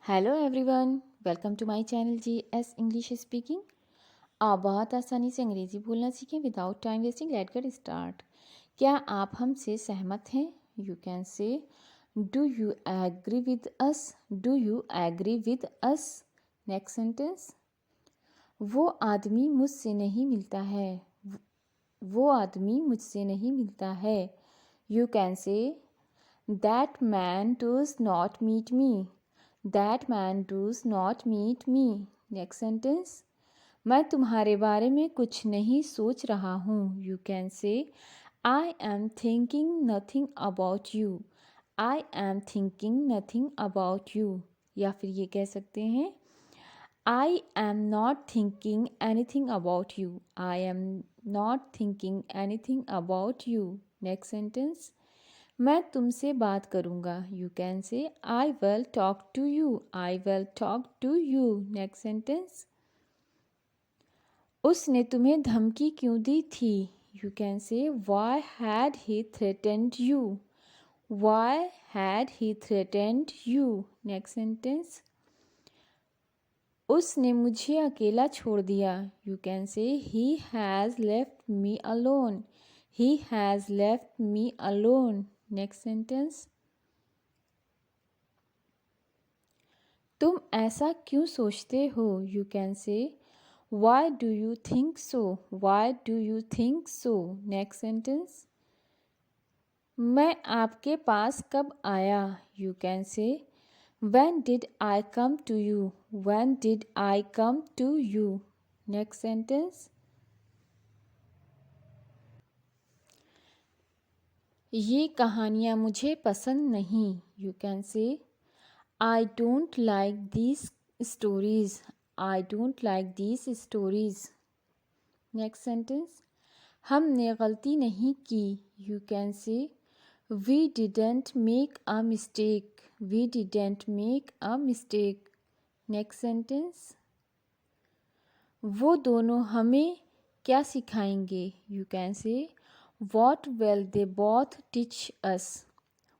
Hello everyone, welcome to my channel GS English speaking. आप बहुत आसानी से अंग्रेज़ी बोलना सीखें without time wasting. Let get start. क्या आप हमसे सहमत हैं? You can say do you agree with us? Do you agree with us? Next sentence, वो आदमी मुझसे नहीं मिलता है। वो आदमी मुझसे नहीं मिलता है। You can say that man does not meet me. That man does not meet me. Next sentence, मैं तुम्हारे बारे में कुछ नहीं सोच रहा हूँ. You can say I am thinking nothing about you. I am thinking nothing about you. या फिर ये कह सकते हैं I am not thinking anything about you. I am not thinking anything about you. Next sentence, मैं तुमसे बात करूँगा. You can say I will talk to you. I will talk to you. Next sentence, उसने तुम्हें धमकी क्यों दी थी. You can say why had he threatened you. Why had he threatened you. Next sentence, उसने मुझे अकेला छोड़ दिया. You can say he has left me alone. He has left me alone. Next sentence, तुम ऐसा क्यों सोचते हो. You can say why do you think so. Y do you think so. Next sentence, मैं आपके पास कब आया. You can say when did I come to you. When did I come to you. Next sentence, ये कहानियाँ मुझे पसंद नहीं. You can say I don't like these stories. I don't like these stories. Next sentence, हमने गलती नहीं की. You can say we didn't make a mistake. We didn't make a mistake. Next sentence, वो दोनों हमें क्या सिखाएंगे. You can say what will they both teach us.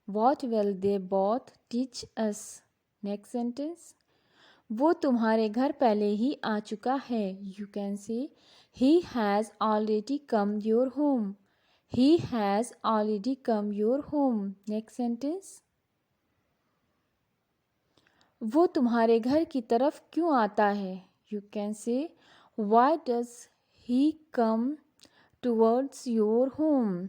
What will they both teach us. Next sentence, वो तुम्हारे घर पहले ही आ चुका है. You can say he has already come your home. He has already come your home. Next sentence, वो तुम्हारे घर की तरफ क्यों आता है. You can say why does he come towards your home.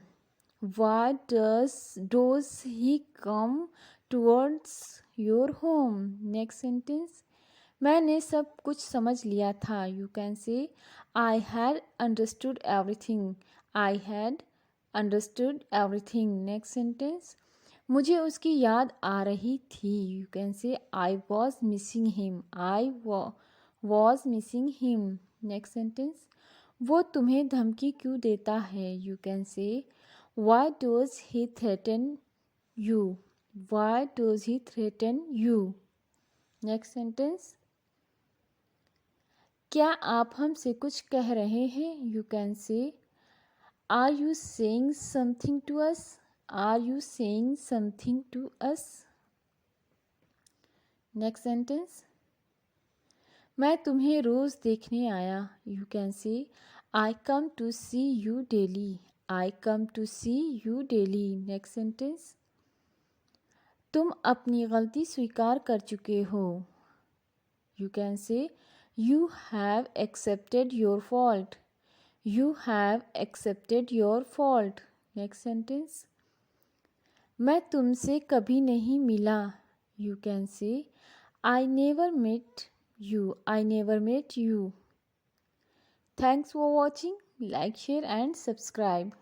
Why does he come towards your home. Next sentence, मैंने सब कुछ समझ लिया था. You can say I had understood everything. I had understood everything. Next sentence, मुझे उसकी याद आ रही थी. You can say I was missing him. I was missing him. Next sentence, वो तुम्हें धमकी क्यों देता है. You can say why does he threaten you. Why does he threaten you. Next sentence, क्या आप हमसे कुछ कह रहे हैं. You can say are you saying something to us. Are you saying something to us. Next sentence, मैं तुम्हें रोज़ देखने आया. You can say I come to see you daily. I come to see you daily. Next sentence, तुम अपनी गलती स्वीकार कर चुके हो. You can say you have accepted your fault. You have accepted your fault. Next sentence, मैं तुमसे कभी नहीं मिला. You can say I never met you. I never met you. Thanks for watching. Like, share and subscribe.